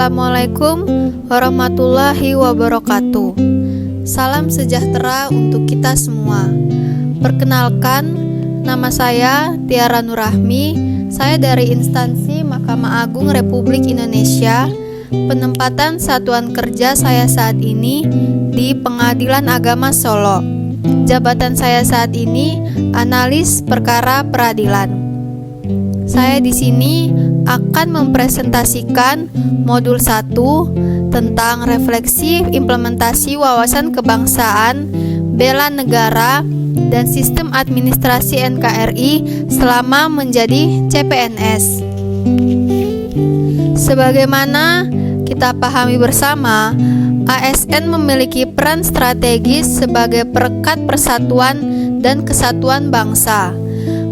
Assalamualaikum warahmatullahi wabarakatuh. Salam sejahtera untuk kita semua. Perkenalkan, nama saya Tiara Nurahmi. Saya dari instansi Mahkamah Agung Republik Indonesia. Penempatan satuan kerja saya saat ini di Pengadilan Agama Solo. Jabatan saya saat ini analis perkara peradilan. Saya di sini akan mempresentasikan modul 1 tentang refleksi implementasi wawasan kebangsaan, bela negara, dan sistem administrasi NKRI selama menjadi CPNS. Sebagaimana kita pahami bersama, ASN memiliki peran strategis sebagai perekat persatuan dan kesatuan bangsa,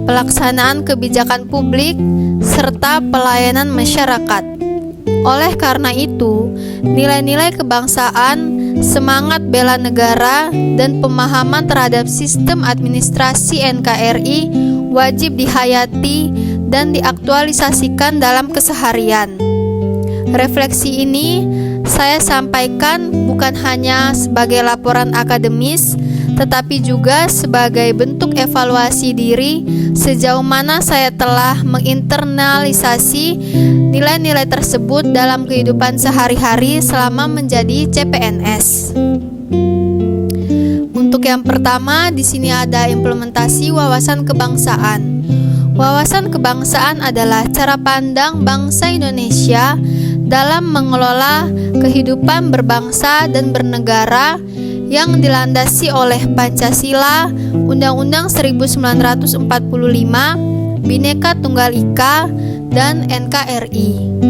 pelaksanaan kebijakan publik, serta pelayanan masyarakat. Oleh karena itu, nilai-nilai kebangsaan, semangat bela negara, dan pemahaman terhadap sistem administrasi NKRI wajib dihayati dan diaktualisasikan dalam keseharian. Refleksi ini saya sampaikan bukan hanya sebagai laporan akademis, tetapi juga sebagai bentuk evaluasi diri sejauh mana saya telah menginternalisasi nilai-nilai tersebut dalam kehidupan sehari-hari selama menjadi CPNS. Untuk yang pertama, di sini ada implementasi wawasan kebangsaan. Wawasan kebangsaan adalah cara pandang bangsa Indonesia dalam mengelola kehidupan berbangsa dan bernegara yang dilandasi oleh Pancasila, Undang-Undang 1945, Bhinneka Tunggal Ika, dan NKRI.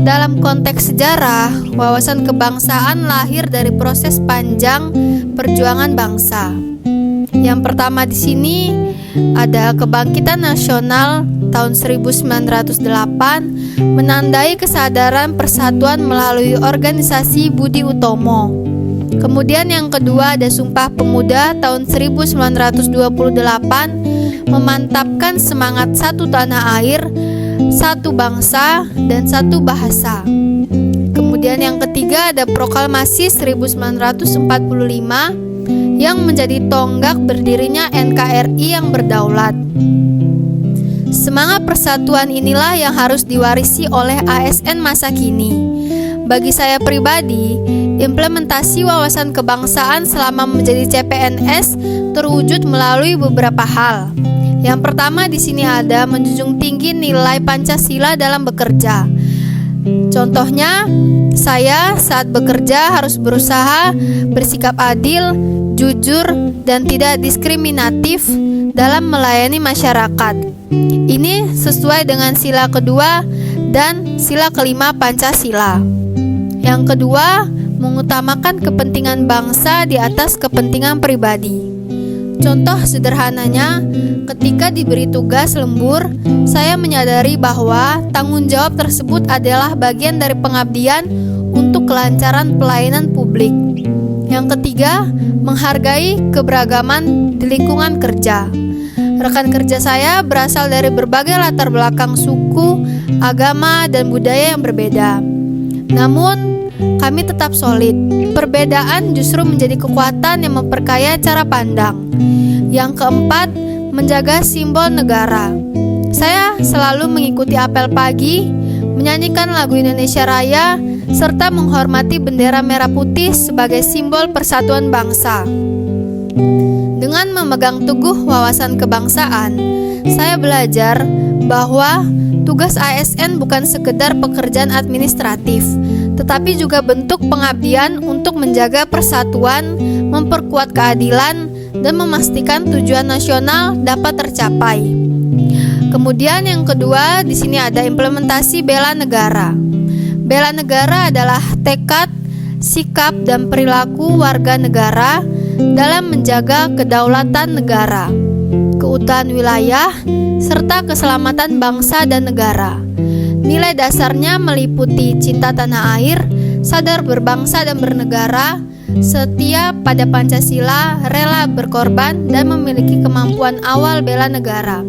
Dalam konteks sejarah, wawasan kebangsaan lahir dari proses panjang perjuangan bangsa. Yang pertama di sini ada Kebangkitan Nasional tahun 1908 menandai kesadaran persatuan melalui organisasi Budi Utomo. Kemudian yang kedua ada Sumpah Pemuda tahun 1928 memantapkan semangat satu tanah air, satu bangsa, dan satu bahasa. Kemudian yang ketiga ada Proklamasi 1945 yang menjadi tonggak berdirinya NKRI yang berdaulat. Semangat persatuan inilah yang harus diwarisi oleh ASN masa kini. Bagi saya pribadi, implementasi wawasan kebangsaan selama menjadi CPNS terwujud melalui beberapa hal. Yang pertama di sini ada menjunjung tinggi nilai Pancasila dalam bekerja. Contohnya, saya saat bekerja harus berusaha bersikap adil, jujur, dan tidak diskriminatif dalam melayani masyarakat. Ini sesuai dengan sila kedua dan sila kelima Pancasila. Yang kedua, mengutamakan kepentingan bangsa di atas kepentingan pribadi. Contoh sederhananya, ketika diberi tugas lembur, saya menyadari bahwa tanggung jawab tersebut adalah bagian dari pengabdian untuk kelancaran pelayanan publik. Yang ketiga, menghargai keberagaman di lingkungan kerja. Rekan kerja saya berasal dari berbagai latar belakang suku, agama, dan budaya yang berbeda. Namun, kami tetap solid. Perbedaan justru menjadi kekuatan yang memperkaya cara pandang. Yang keempat, menjaga simbol negara. Saya selalu mengikuti apel pagi, menyanyikan lagu Indonesia Raya, serta menghormati bendera merah putih sebagai simbol persatuan bangsa. Dengan memegang teguh wawasan kebangsaan, saya belajar bahwa tugas ASN bukan sekedar pekerjaan administratif, tetapi juga bentuk pengabdian untuk menjaga persatuan, memperkuat keadilan, dan memastikan tujuan nasional dapat tercapai. Kemudian yang kedua, di sini ada implementasi bela negara. Bela negara adalah tekad, sikap, dan perilaku warga negara dalam menjaga kedaulatan negara, keutuhan wilayah, serta keselamatan bangsa dan negara. Nilai dasarnya meliputi cinta tanah air, sadar berbangsa dan bernegara, setia pada Pancasila, rela berkorban, dan memiliki kemampuan awal bela negara.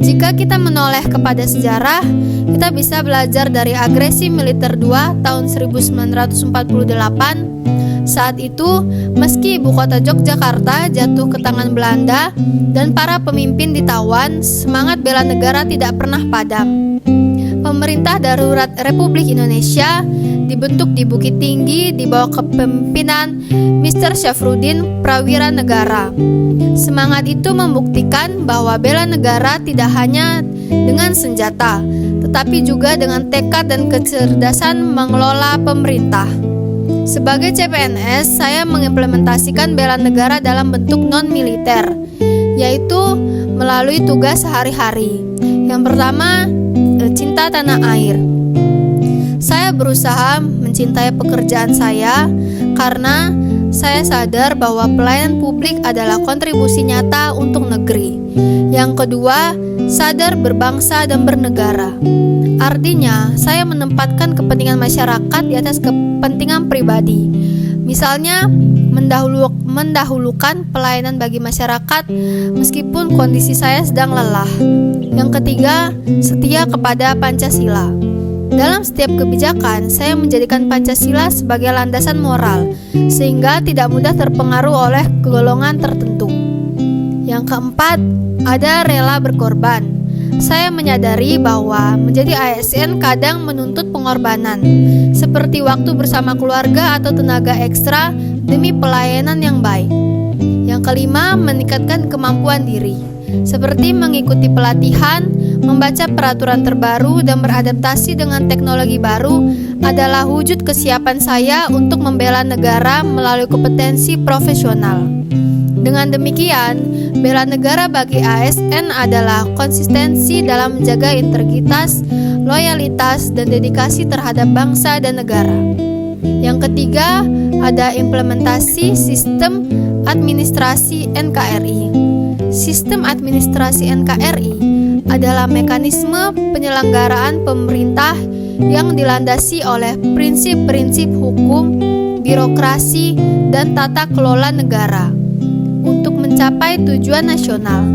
Jika kita menoleh kepada sejarah, kita bisa belajar dari agresi militer II tahun 1948. Saat itu, meski ibu kota Yogyakarta jatuh ke tangan Belanda dan para pemimpin ditawan, semangat bela negara tidak pernah padam. Pemerintah darurat Republik Indonesia dibentuk di Bukit Tinggi di bawah kepemimpinan Mr. Syafruddin Prawira Negara. Semangat itu membuktikan bahwa bela negara tidak hanya dengan senjata, tetapi juga dengan tekad dan kecerdasan mengelola pemerintah. Sebagai CPNS, saya mengimplementasikan bela negara dalam bentuk non-militer, yaitu melalui tugas sehari-hari. Yang pertama, cinta tanah air. Saya berusaha mencintai pekerjaan saya karena saya sadar bahwa pelayanan publik adalah kontribusi nyata untuk negeri. Yang kedua, sadar berbangsa dan bernegara. Artinya, saya menempatkan kepentingan masyarakat di atas kepentingan pribadi. Misalnya, mendahulukan pelayanan bagi masyarakat meskipun kondisi saya sedang lelah. Yang ketiga, setia kepada Pancasila. Dalam setiap kebijakan, saya menjadikan Pancasila sebagai landasan moral, sehingga tidak mudah terpengaruh oleh golongan tertentu. Yang keempat, ada rela berkorban. Saya menyadari bahwa menjadi ASN kadang menuntut pengorbanan, seperti waktu bersama keluarga atau tenaga ekstra demi pelayanan yang baik. Yang kelima, meningkatkan kemampuan diri, seperti mengikuti pelatihan, membaca peraturan terbaru, dan beradaptasi dengan teknologi baru adalah wujud kesiapan saya untuk membela negara melalui kompetensi profesional. Dengan demikian, bela negara bagi ASN adalah konsistensi dalam menjaga integritas, loyalitas, dan dedikasi terhadap bangsa dan negara. Yang ketiga, ada implementasi sistem administrasi NKRI. Sistem administrasi NKRI adalah mekanisme penyelenggaraan pemerintah yang dilandasi oleh prinsip-prinsip hukum, birokrasi, dan tata kelola negara untuk mencapai tujuan nasional.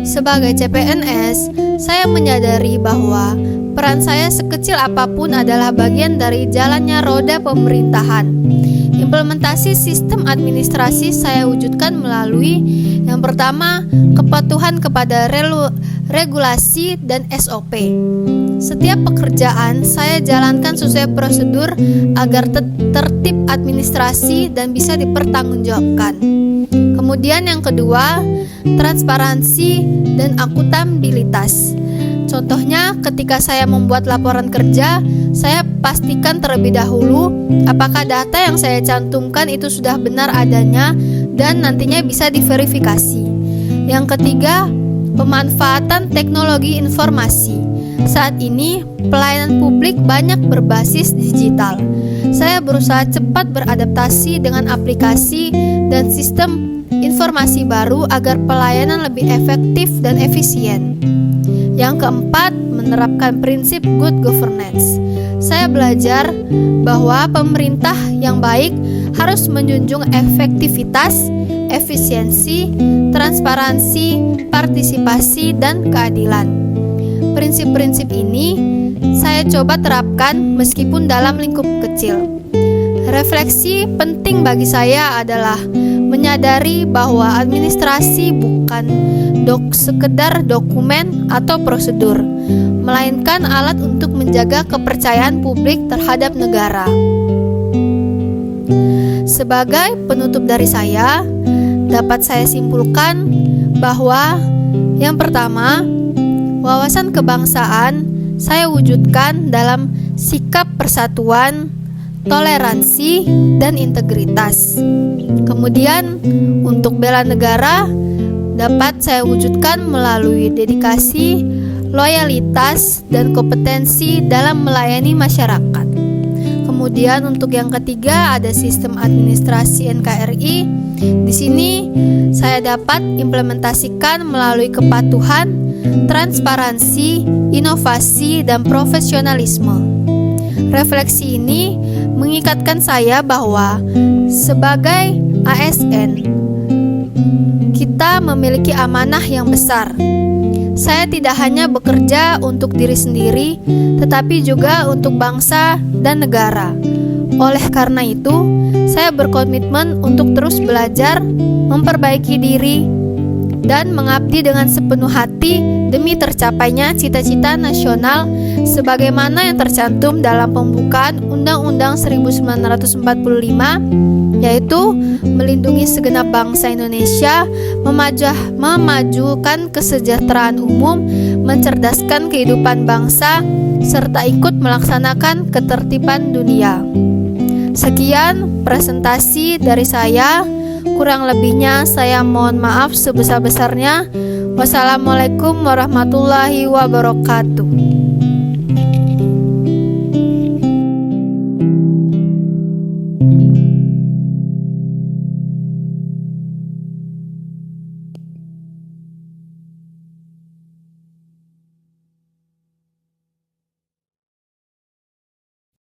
Sebagai CPNS, saya menyadari bahwa peran saya sekecil apapun adalah bagian dari jalannya roda pemerintahan. Implementasi sistem administrasi saya wujudkan melalui yang pertama, kepatuhan kepada regulasi dan SOP. Setiap pekerjaan saya jalankan sesuai prosedur agar tertib administrasi dan bisa dipertanggungjawabkan. Kemudian yang kedua, transparansi dan akuntabilitas. Contohnya, ketika saya membuat laporan kerja, saya pastikan terlebih dahulu apakah data yang saya cantumkan itu sudah benar adanya dan nantinya bisa diverifikasi. Yang ketiga, pemanfaatan teknologi informasi. Saat ini, pelayanan publik banyak berbasis digital. Saya berusaha cepat beradaptasi dengan aplikasi dan sistem informasi baru agar pelayanan lebih efektif dan efisien. Yang keempat, menerapkan prinsip good governance. Saya belajar bahwa pemerintah yang baik harus menjunjung efektivitas, efisiensi, transparansi, partisipasi, dan keadilan. Prinsip-prinsip ini saya coba terapkan meskipun dalam lingkup kecil. Refleksi penting bagi saya adalah menyadari bahwa administrasi bukan sekedar dokumen atau prosedur, melainkan alat untuk menjaga kepercayaan publik terhadap negara. Sebagai penutup dari saya, dapat saya simpulkan bahwa yang pertama, wawasan kebangsaan saya wujudkan dalam sikap persatuan, toleransi, dan integritas. Kemudian, untuk bela negara dapat saya wujudkan melalui dedikasi, loyalitas, dan kompetensi dalam melayani masyarakat. Kemudian untuk yang ketiga ada sistem administrasi NKRI. Di sini saya dapat implementasikan melalui kepatuhan, transparansi, inovasi, dan profesionalisme. Refleksi ini mengikatkan saya bahwa sebagai ASN kita memiliki amanah yang besar. saya tidak hanya bekerja untuk diri sendiri, tetapi juga untuk bangsa dan negara. Oleh karena itu, saya berkomitmen untuk terus belajar, memperbaiki diri, dan mengabdi dengan sepenuh hati demi tercapainya cita-cita nasional sebagaimana yang tercantum dalam pembukaan Undang-Undang 1945, yaitu melindungi segenap bangsa Indonesia, memajukan kesejahteraan umum, mencerdaskan kehidupan bangsa, serta ikut melaksanakan ketertiban dunia. Sekian presentasi dari saya. Kurang lebihnya saya mohon maaf sebesar-besarnya. Wassalamualaikum warahmatullahi wabarakatuh.